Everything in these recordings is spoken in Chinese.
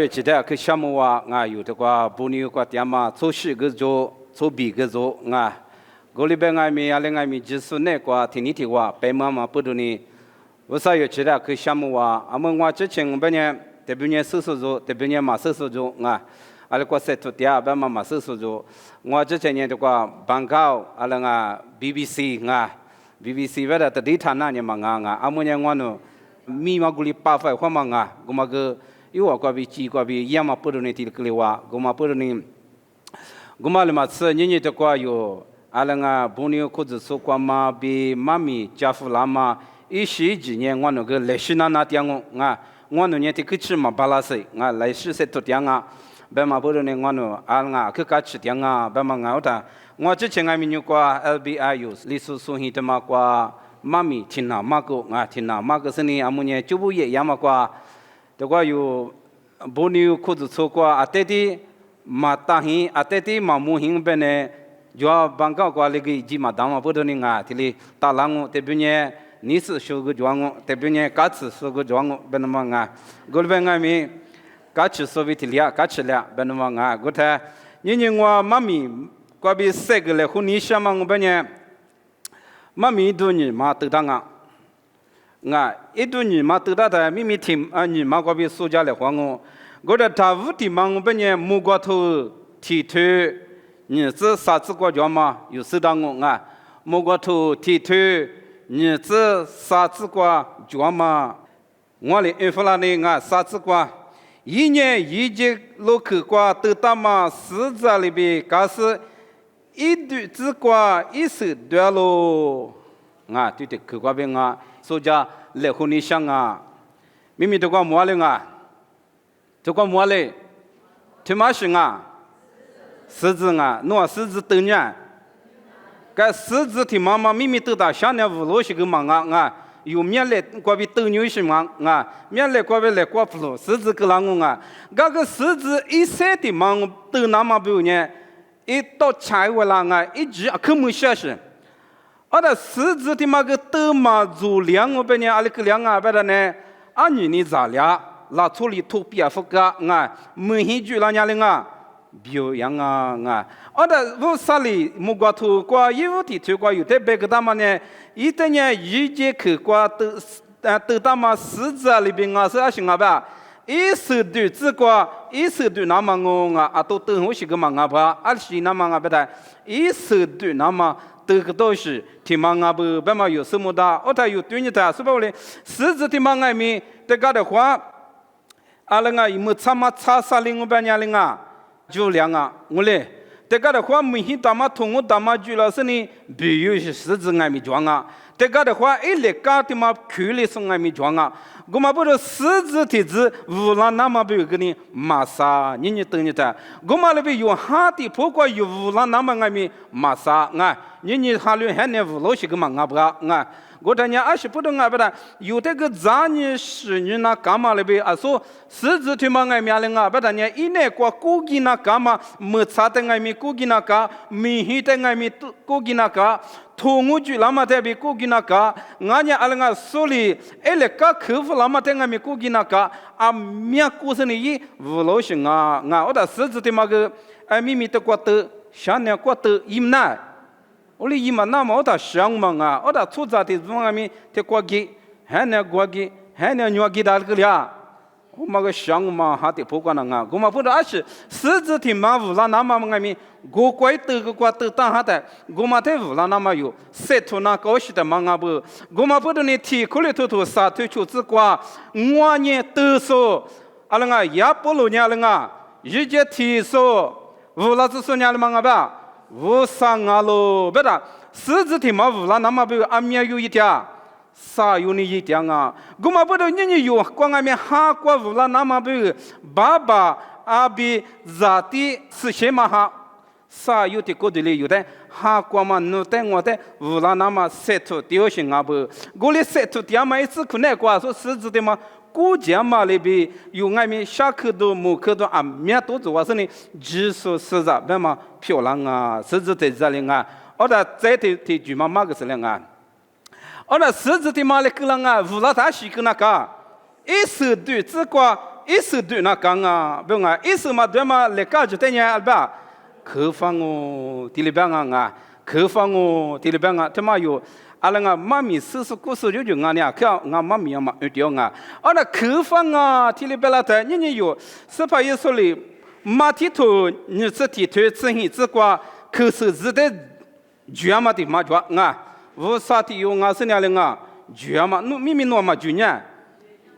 记得去项目啊，有的话不牛个点嘛，做事个做，做笔个做啊。我里边咪啊，另外咪就是那个听你听话，白妈妈不多呢。我啥有记得去项目啊，我们之前半年，这半年手术做，这半年嘛手术做啊。阿拉个塞图点，白妈妈手术做。我之前呢，这个办告阿拉个 BBC 啊 ，BBC 为了第一趟那年嘛啊，阿么呢我呢，咪嘛古里八分花嘛啊，我嘛个。有啊，过比几过比，要么不如你提个话，我嘛不如你，我嘛了嘛吃，你这个有，阿拉个朋友裤子说过嘛，比妈咪家父老妈10几年，我那个历史那点我我那年的去吃嘛巴拉西，历史是多点啊，别嘛不如你我那阿拉去搞吃点啊，别嘛我之前咪有过 LBI 有，历史书里头嘛过妈咪听那嘛个听那嘛个是你阿姆呢就不一样嘛过。这个有不牛裤子错过，阿爹的马大hin，阿爹的马木hin边呢，就办告过那个几马当嘛不多呢啊，这里打浪我这边呢，你是说个装我，这边呢嘎子说个装我，边那么啊，我那边咪嘎子说为提了，嘎子了，边那么啊，我睇，因我妈咪过比三个来和你想嘛，我边呢，妈咪多年嘛都当啊。一度你嘛得到的秘密听你嘛个别苏家来还我的他屋地嘛我本年木瓜头剃头，你这啥子国家嘛有收到我木瓜头剃头，你这啥子国家嘛，我的印弗拉呢啥子国，一年一节落去国得到嘛市场里边，可是一对之国一手断喽，对的去国边苏家来和你想明明这个么了这个么嘞，他妈是狮子侬狮子等年，该狮子的妈妈明明都到想年五六十个嘛有面来过比斗牛是嘛面来过比来过不咯，狮子个啷个那个狮子一岁的嘛都那么不呢，一到柴火了一直可没下是。的狮子的嘛个斗嘛做两我本年阿里个两白的呢，你咋俩拉出里土边不个没兴趣了伢的表扬的我啥里木瓜土瓜衣服的土瓜有的别个他们呢，一等呢一节课瓜都他们狮子里边是行吧。一手对这个，一手对那么我都等我些个嘛吧，是那么不的，一手对那么。这个都是听嘛不别嘛有什么的，他有对你的，是不嘞？狮子听嘛咪这个的话，阿拉有没参嘛查啥哩我半年哩就两我嘞，这个的话没去打嘛通我打嘛住了是呢，比如是狮子咪装这个的话一来搞的嘛去里送咪装我们不是狮子的子无论那么不有个呢马啥，你等你的，我们那边有哈的不过有无论那么咪马啥你哈里还能无老些个嘛不我这伢20不懂不的，有这个咱你是你那干嘛那边说狮子的嘛咪了不的呢，一年过估计那干嘛没差的咪估计那个，没黑的咪估计那个。通我就那么在比估计那个，俺家阿拉手里哎那个客户那么在俺们估计那个面故事里无老行我的狮子的那个秘密的国的，想念国的伊那，我哩伊嘛那么我的想嘛我的出杂的从俺们的国际，还那国际，还那牛给打个了。我们个想嘛，还得不管我们不知道是狮子的嘛无了那么我们国怪得个国得当下的，我们在无了那么有塞图那高些的嘛不，我们不知道你提苦里头啥推出之瓜，我呢都说，阿拉也不如伢了一节提说，无了只说伢了嘛吧，无上喽，不的，狮子的嘛无了那么不阿面有一条。啥有你一点我们不知道你有光俺们哈过无了那么不爸爸阿比咋的是什么哈啥有的过的里有的哈过嘛弄的我的无了那么塞出丢行不我哩塞出点嘛一次可能过说狮子的嘛国家嘛里边有俺们下课都没课都面都做是呢技术实在别嘛漂亮狮子在这里我的在的就嘛个是了那狮子的嘛嘞个人无了他是个那个一手对这个意思对那讲啊，不啊，意思嘛对嘛，来讲就等于阿爸，可放哦，第里边啊，可放哦，第里边啊，他妈有。阿拉个妈咪叔叔姑叔舅舅俺俩看俺妈咪嘛一条啊，阿那口方啊，提里边拉的，人有18一说里，马蹄头女子蹄头自行自挂，口手指的脚嘛的嘛脚啊，无啥的有俺是那里啊，脚嘛，侬明明侬嘛脚呢，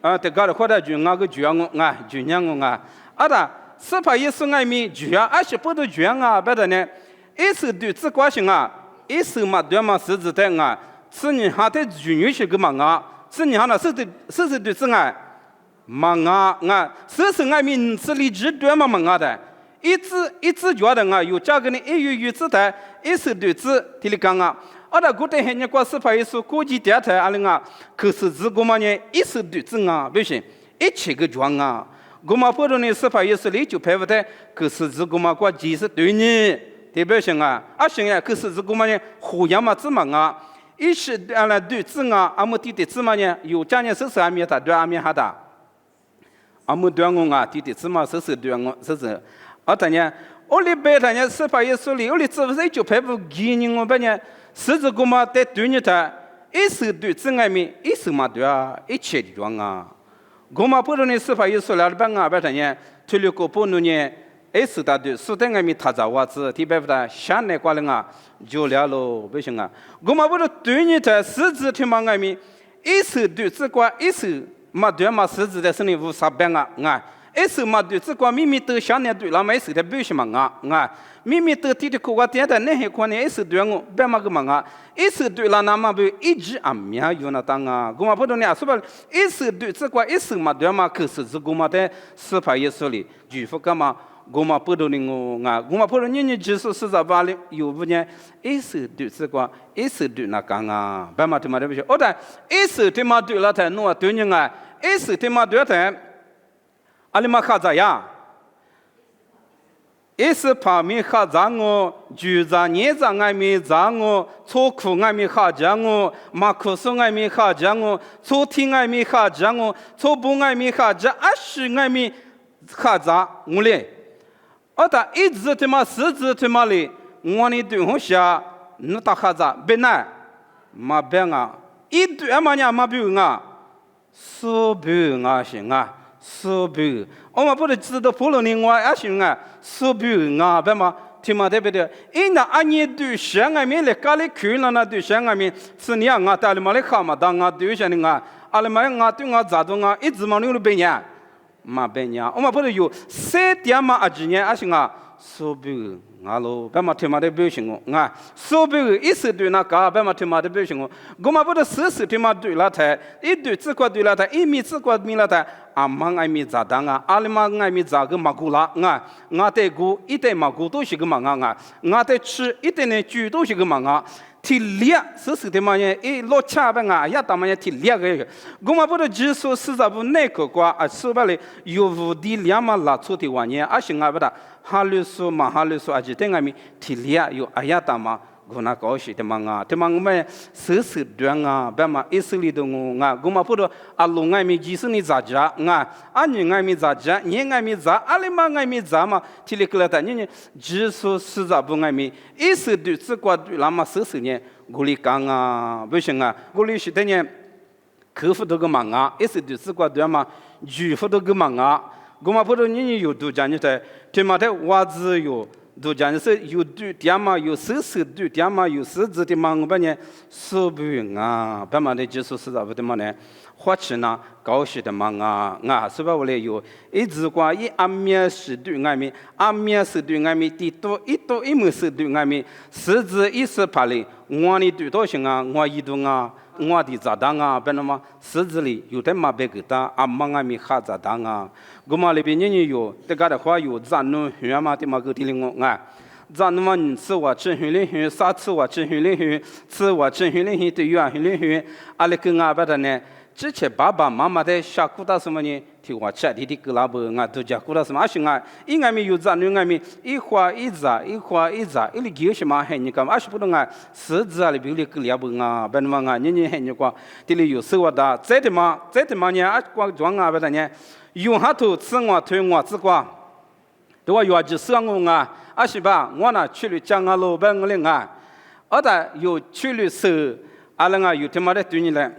啊，这个或者就俺个脚我啊，脚娘我啊，阿达18一说俺咪脚，20不都脚啊，别的呢，一手对自挂行啊。一手嘛，对嘛，是指的啊，是你还得女女些个嘛啊，是你还那是对是啊，嘛啊，是俺们是里只对嘛啊的，一只觉得啊，有这个呢，有字的，一手对字，听你讲啊，阿拉古代还你过18一说国际电台阿拉啊，可是字个嘛呢，一手对字啊，不行，一起个装啊，我嘛不懂呢18一说里就排不得，可是字个嘛过几十对呢。代表性啊，行呀，可是这个嘛呢，互相嘛子嘛啊，一是阿拉对子啊，阿么弟弟子嘛呢，有家人手手阿面他对阿面哈达，阿么对我啊，弟弟子嘛手手对我手手，阿他呢，我里边他呢18一说里，我里只不是就排不给人我把呢，是这个嘛在对你他，一手对子阿面，一手嘛对啊，一切的装啊，我嘛不懂你18一说了，把我把他呢，推了个不能呢。是的，对，是的，俺们他在娃子，提白不的，乡内过来啊，就了喽，不行啊。我们不是对你的实质他妈俺们，一手对只管一手嘛对嘛实质的是你无啥办啊，一手嘛对只管明明都乡内对，那么一手的不行嘛明明都提的苦瓜点的那些可能一手对我别嘛个嘛一手对了那么不一直啊面有那当啊，我们不懂呢，是吧？一手对只管一手嘛对嘛，可是这个嘛的18一说里，举副干嘛？我嘛不懂的我嘛不懂你就是在巴黎有不呢？一手对这个，一手对那讲啊，别嘛他妈的不行。哦，但一手他妈对了他弄对人啊，一手他妈对他，阿里嘛卡咋样？一手旁边卡咋我，就在年长俺们咋我，错苦俺们卡咋我，马苦松俺们卡咋我，错听俺们卡咋我，错不俺们卡咋，是俺们卡咋我嘞。哦，但一直他妈十字他妈的，我呢对红下，你打哈子别难，嘛别啊，一对嘛呢嘛别啊，手别啊行啊，手别，我们不是知道普罗呢我也行啊，手别啊别嘛，听嘛对不对？因那安尼对象啊面来家里去了那对象啊面，是你啊带了嘛来看嘛当啊对象的啊，阿拉嘛啊对啊咋动啊，一直嘛留了别年。嘛别娘，我们不是有3点嘛几年啊行啊，手表啊喽，别嘛听嘛的表情哦，手表一手对那个，别嘛听嘛的表情哦，我们不是手听嘛对了台，一对只管对了台，一米只管米了台，阿妈爱米咋当啊，阿里妈爱米咋个马古拉我带股一带马古都是个忙我带吃一带呢猪都是个忙体力是的嘛呢？一落车吧啊，也当嘛呢体力个。我们不是只说40步内个瓜啊，说白了有无的两嘛拉出的玩意，而是俺不da哈律说嘛哈律说，而且等俺们体力有哎呀当嘛。我那高兴的嘛啊，他妈我们手短啊，别嘛一手里头我们不是啊，龙俺们几十年咋着啊你俺们咋着，你俺们咋，阿里嘛俺们咋嘛，体力个了的，你只说40步俺们一手对只管对，那么手呢，我里讲啊，不行啊，我里是的呢，客户都个忙啊，一手对只管对嘛，住户都个忙啊，我们不是你有多讲你的，他妈的娃子有。都讲是有对点嘛，有手对点嘛，有实质的嘛，我把呢手不啊，把嘛的就是咋不的嘛呢？花钱呢，高兴的嘛是吧？我来有一直光一阿面是对俺们，阿面是对俺们，一多一门是对俺们，实质一是怕嘞，我呢对多行啊，我一度啊。我的咋当啊？别那么实质里有的嘛别个当，阿妈俺们哈咋当啊？我嘛那边人有，这个的话有咱农学嘛的嘛个地里我咱农嘛你吃我吃训练训，啥吃我吃训练训，吃我吃训练训对远训练训，阿里跟阿爸的呢，之前爸爸妈妈的下苦打什么呢？听我吃的个拉不都讲苦打什么？阿行因俺们有咱农俺们一花一扎，一里给什么还你干？阿是不懂实质啊里比里个拉不别那么人还你讲，这里有生活的，再的嘛呢？阿光装爸的呢？用哈头自我推我自挂，对我要去生我啊，阿是吧？我那去了江啊路边我嘞啊，而且有去了时，阿拉啊有他妈的对你嘞，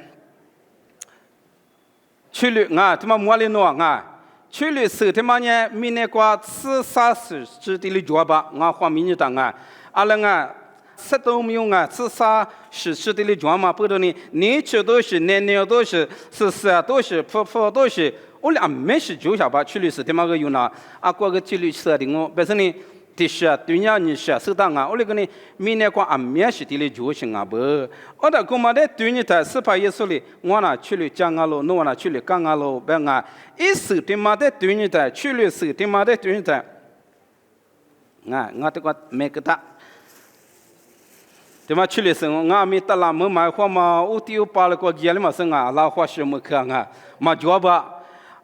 去了啊他妈莫里诺啊。去了时，他妈呢，明年过自杀死是的哩做吧，我花明年当啊，阿拉啊，什都没有啊，自杀是的哩做嘛，不然呢，年轻都是，年年都是，是都是，婆都是，我俩没事就下吧，去了时他妈个有那，啊，过个去了时的我，本身呢。的是对呀，你是适当啊！我那个呢，明年过俺面是的嘞，就行啊不？我的哥们的对你在司法耶稣里，我那去了讲啊喽，我那去了讲啊喽，别啊！一时他妈的对你在，去了时他妈的对你在，啊，我这个没个大，他妈去了时我没得啦，没买货嘛，我丢把那个家里嘛生啊，老花是没看啊，嘛做吧。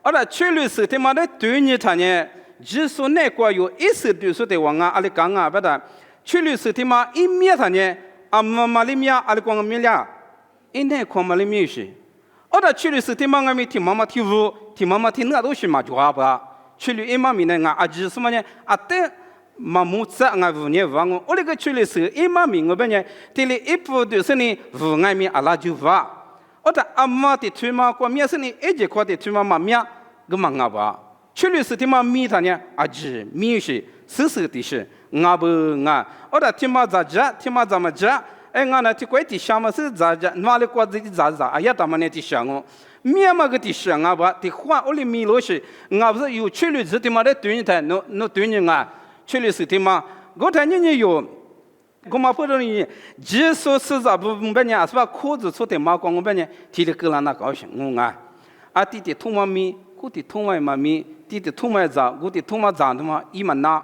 我的去了时他妈的对你他呢？只说那个有意思的说的话啊，阿里讲啊，不的，去了是他妈一面他呢，啊妈里面阿里讲面俩，一那看嘛里面是，我的去了是他妈阿咪听妈妈听舞，听妈妈听那都是嘛就好吧，去了一妈咪呢啊，只是么呢啊的嘛木子啊舞呢舞我，我那个去了是一妈咪我本呢，这里一部就是呢舞阿咪阿拉就舞，我的阿妈的推嘛过面是呢一节课的推嘛面个嘛阿吧。去了是他妈米他呢，啊是米是是的是，俺不俺，我的他妈咋着，他妈怎么着？哎，俺那他怪的想嘛是咋着，哪里瓜子的咋咋？哎呀，他妈那的想我，米嘛个的想俺吧，的话我的米罗是，俺不是有去了是他妈的对你谈，no对你俺，去了是他妈，我谈你有。我嘛不容易，只说是咋不不呢？是吧？裤子出的嘛光我不呢？提的个人那高兴我啊，弟弟吐嘛米，我的吐嘛嘛米。弟弟吐嘛咋，我的吐嘛咋的嘛，一嘛那，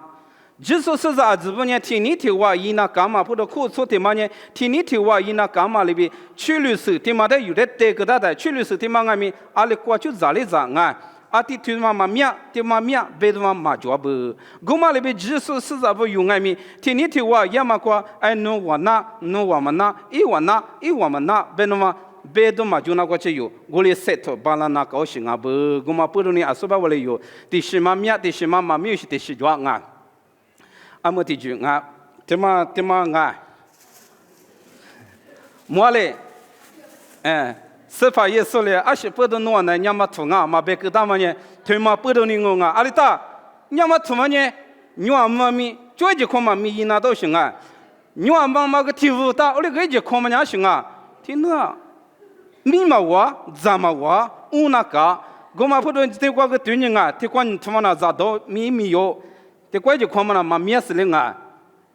就说是啥子不呢？天你听话，伊那干嘛不得苦出的嘛呢？天你听话，伊那干嘛里边去律师，他妈的有的得个大的，去律师他妈俺们阿里过去咋里咋啊？阿弟他妈嘛面，他妈面，别的嘛做不，我嘛里边就说是啥不用俺们，天你听话，也嘛过，哎侬我那，侬我们那，一我那，一我们那，别的嘛。别的嘛就那个只有，我来塞头把那高兴啊不，我嘛不容易啊，说吧我来有，第十嘛面，第十嘛嘛没有是第十桩啊，啊么第句啊，他妈啊，莫嘞，司法也说了，是不得弄呢，你嘛图啊，嘛别个他们呢，他嘛不得你我啊，阿里达，你嘛图嘛呢，你话嘛咪，就一看嘛咪伊那都行啊，你话嘛个题目大，我那个一看嘛也行啊，听那。米嘛我，咋嘛我，我那个，我嘛不懂这个对人啊，这关他妈那咋都米有，这关就看嘛那嘛面是的啊，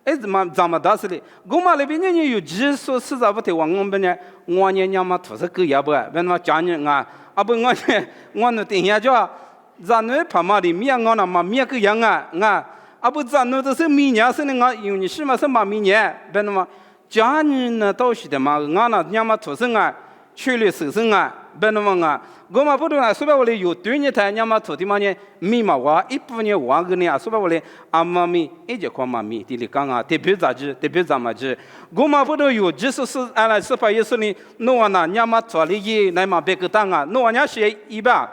哎怎么咋么大是的，我嘛那边人有几说是咋不的，我们呢，我呢嘛都是个也不，别嘛讲人啊，啊不我那等下叫，咱那怕嘛的面我那嘛面个样啊，啊不咱那都是米年是的啊，有你是嘛是嘛米年，别嘛讲人呢都是的嘛，我那娘嘛都是啊。去了手生啊，别那么啊，我嘛不懂啊，说白话嘞有对你台娘嘛土地嘛呢，米嘛话一部分人话个呢啊，说白话嘞阿妈咪一节块嘛米，地里讲啊，特别咋子，特别咋么子，我嘛不懂有，就是按来司法意思呢，侬话那娘嘛做哩伊，那嘛别个当啊，侬话娘是一吧？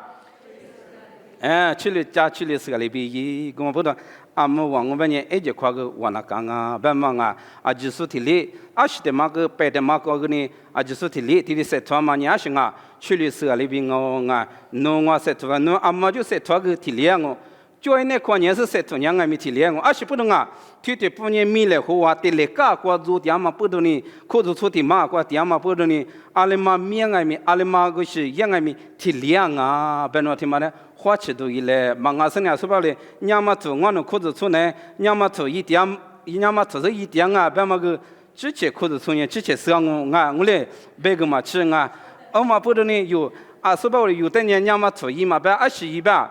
去了家去了是个里边伊，我嘛不懂。阿姆王我们呢，一节块个往那讲啊，别忙啊，啊就是提里，啊是的嘛个白的嘛个个呢，啊就是提里，提里塞托嘛，你也行啊，去了是个里边我啊，侬我塞托啊，侬阿妈就塞托个提里啊我，就那块年是塞托娘啊没提里我，啊是不懂啊，提的不年米来好啊，得来家过做点嘛不懂呢，可做出的嘛过点嘛不懂呢，阿里嘛面啊咪，阿里嘛个是样啊咪提里啊，别那听嘛呢。花钱都一来，忙啊生啊说白了，娘嘛做我能裤子出来，娘嘛做一点，娘嘛做是一点啊，别嘛个之前裤子出来，之前是我嘞别个嘛吃啊，我嘛不懂呢有啊说白了有的年娘嘛做一嘛别21吧，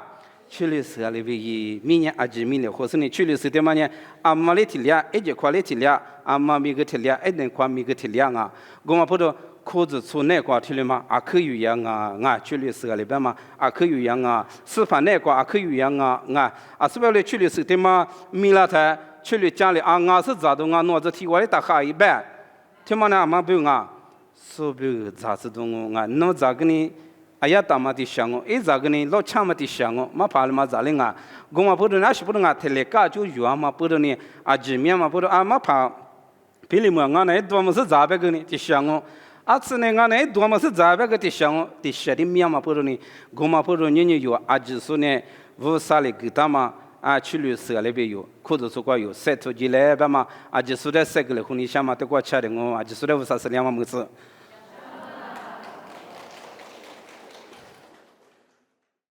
去了时啊里边一明年明年或是呢去了时的嘛呢，阿妈嘞提俩，一节块嘞提俩，阿妈米个提俩，一点块米个提俩啊，我嘛不懂。裤子出那块提了嘛，也可以有样啊，去了时个里边嘛，也可以有样啊，吃饭那块也可以有样啊，是不是去了时的嘛，米拉台去了家里啊，是咋的啊，脑子提我的大哈一半，听嘛呢，阿妈不用啊，说不咋子的我侬咋个呢？哎呀，大妈的想我，一咋个呢？老抢么的想我，嘛怕了嘛咋的啊？我嘛不懂，那是不懂啊，特来家就有啊嘛不懂呢，啊见面嘛不懂啊嘛怕，别里么俺那多么是咋别个呢？的想我，啊次呢俺那多么是咋别个的想我，的写的面嘛不懂呢，我嘛不懂人有啊就是呢，无啥哩给他嘛。啊，去旅社那边有，或者说过有晒出去来吧嘛，啊，就是在晒个了，和你想嘛，都过吃的我，啊，就是在乌啥事两嘛么子。